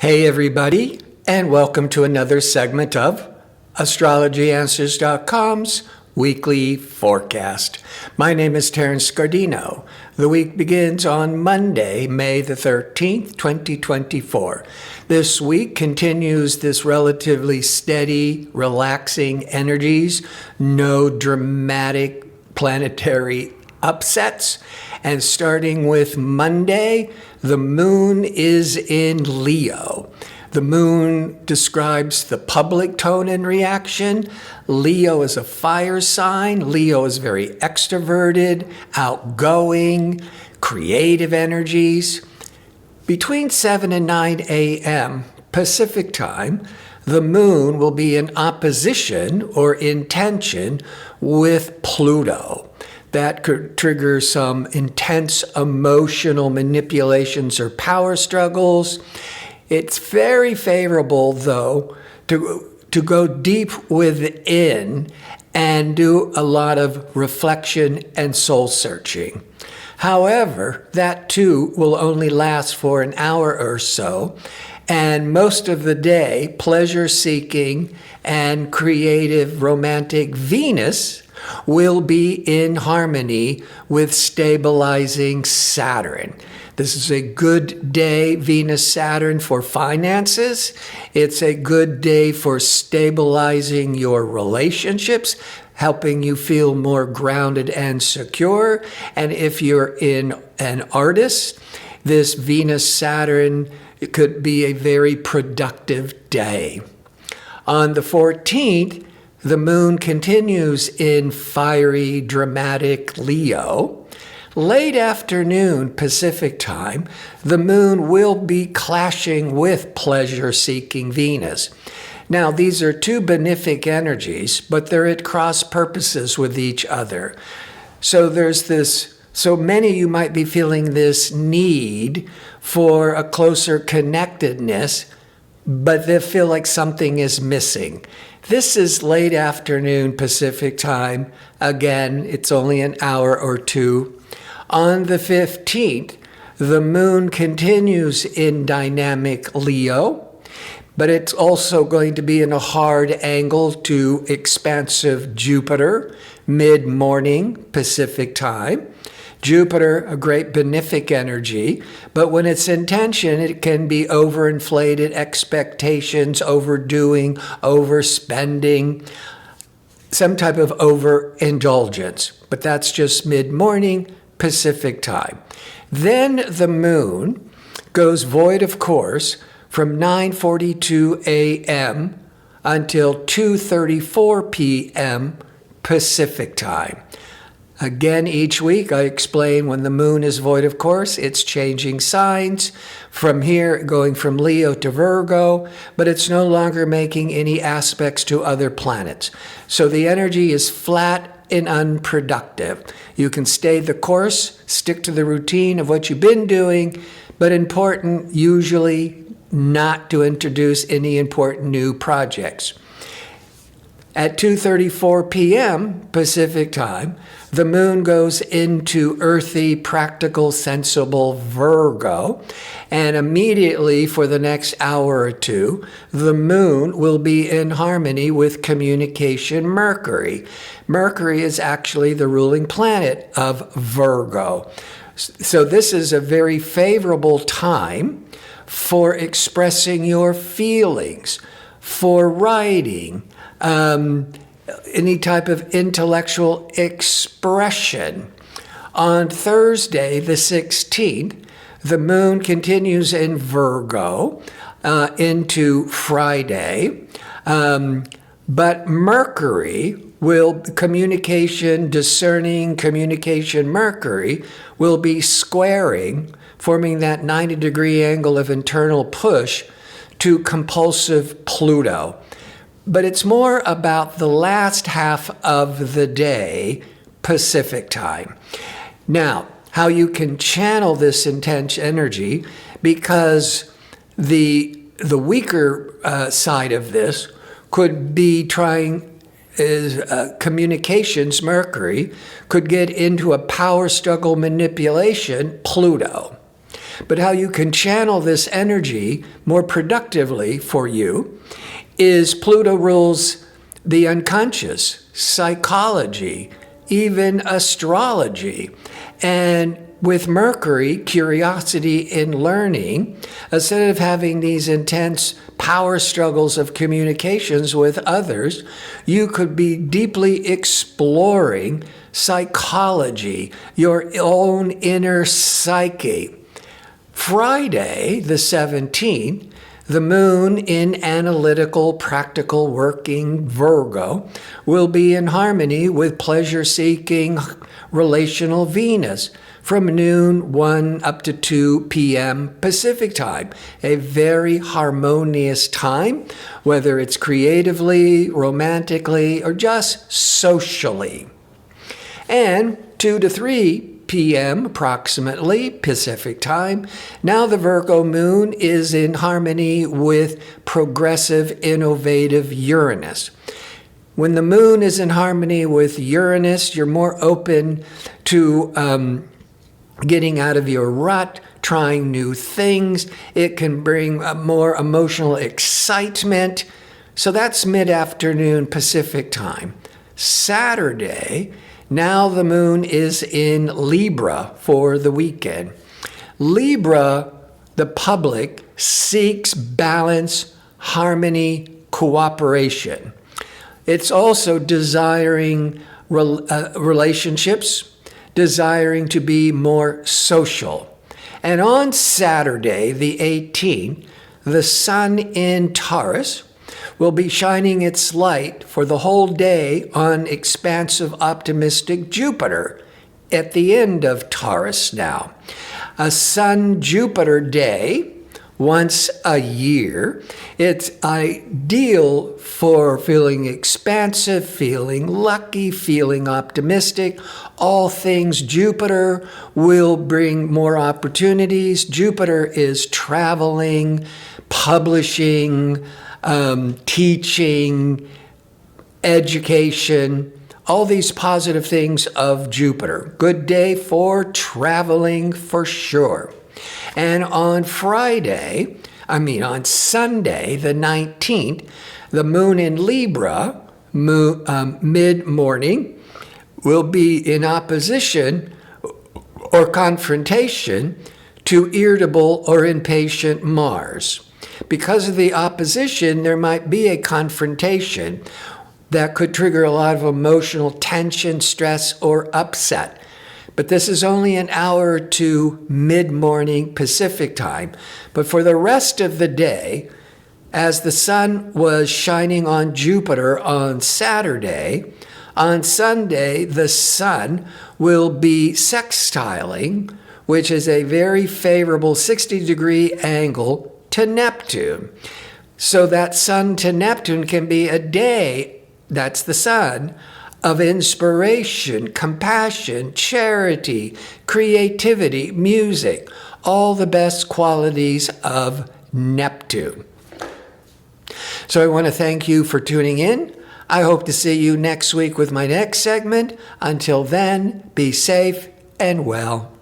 Hey everybody, and welcome to another segment of AstrologyAnswers.com's weekly forecast. My name is Terence. The week begins on Monday, May the 13th, 2024. This week continues this relatively steady, relaxing energies, no dramatic planetary upsets. And starting with Monday, the moon is in Leo. The moon describes the public tone and reaction. Leo is a fire sign. Leo is very extroverted, outgoing, creative energies. Between 7 and 9 a.m. Pacific time, the moon will be in opposition or in tension with Pluto. That could trigger some intense emotional manipulations or power struggles. It's very favorable, though, to go deep within and do a lot of reflection and soul searching. However, that too will only last for an hour or so, and most of the day, pleasure-seeking and creative romantic Venus will be in harmony with stabilizing Saturn. This is a good day, Venus-Saturn, for finances. It's a good day for stabilizing your relationships, helping you feel more grounded and secure. And if you're an artist, this Venus-Saturn could be a very productive day. On the 14th, the moon continues in fiery, dramatic Leo. Late afternoon Pacific time, the moon will be clashing with pleasure-seeking Venus. Now, these are two benefic energies, but they're at cross purposes with each other. So many of you might be feeling this need for a closer connectedness, but they feel like something is missing. This is late afternoon Pacific time. Again, it's only an hour or two. On the 15th, the moon continues in dynamic Leo, but it's also going to be in a hard angle to expansive Jupiter, mid-morning Pacific time. Jupiter, a great benefic energy, but when it's in tension, it can be overinflated expectations, overdoing, overspending, some type of overindulgence. But that's just mid-morning Pacific time. Then the moon goes void of course from 9:42 a.m. until 2:34 p.m. Pacific time. Again, each week I explain when the moon is void of course, it's changing signs. From here, going from Leo to Virgo, but it's no longer making any aspects to other planets. So the energy is flat and unproductive. You can stay the course, stick to the routine of what you've been doing, but important usually not to introduce any important new projects. At 2:34 p.m. Pacific time, the moon goes into earthy, practical, sensible Virgo, and immediately for the next hour or two, the moon will be in harmony with communication Mercury. Mercury is actually the ruling planet of Virgo. So this is a very favorable time for expressing your feelings, for writing, any type of intellectual expression. On Thursday, the 16th, the moon continues in Virgo into Friday, but Mercury discerning communication Mercury will be squaring, forming that 90-degree angle of internal push to compulsive Pluto. But it's more about the last half of the day, Pacific time. Now, how you can channel this intense energy, because the weaker side of this could be communications, Mercury, could get into a power struggle manipulation, Pluto. But how you can channel this energy more productively for you is Pluto rules the unconscious, psychology, even astrology. And with Mercury, curiosity in learning, instead of having these intense power struggles of communications with others, you could be deeply exploring psychology, your own inner psyche. Friday, the 17th, the moon in analytical, practical, working Virgo will be in harmony with pleasure-seeking, relational Venus from noon 1 up to 2 p.m. Pacific time. A very harmonious time, whether it's creatively, romantically, or just socially. And 2 to 3 p.m. approximately Pacific time. Now the Virgo moon is in harmony with progressive, innovative Uranus. When the moon is in harmony with Uranus, you're more open to getting out of your rut, trying new things. It can bring more emotional excitement. So that's mid-afternoon Pacific time. Saturday, now the moon is in Libra for the weekend. Libra, the public, seeks balance, harmony, cooperation. It's also desiring relationships, desiring to be more social. And on Saturday, the 18th, the sun in Taurus will be shining its light for the whole day on expansive, optimistic Jupiter at the end of Taurus now. A Sun-Jupiter day once a year. It's ideal for feeling expansive, feeling lucky, feeling optimistic. All things Jupiter will bring more opportunities. Jupiter is traveling, publishing, teaching, education, all these positive things of Jupiter. Good day for traveling for sure. And on Sunday, the 19th, the moon in Libra, mid-morning, will be in opposition or confrontation to irritable or impatient Mars. Because of the opposition, there might be a confrontation that could trigger a lot of emotional tension, stress, or upset. But this is only an hour or two mid-morning Pacific time. But for the rest of the day, as the sun was shining on Jupiter on Saturday, on Sunday, the sun will be sextiling, which is a very favorable 60-degree angle to Neptune. So that sun to Neptune can be a day, that's the sun, of inspiration, compassion, charity, creativity, music, all the best qualities of Neptune. So I want to thank you for tuning in. I hope to see you next week with my next segment. Until then, be safe and well.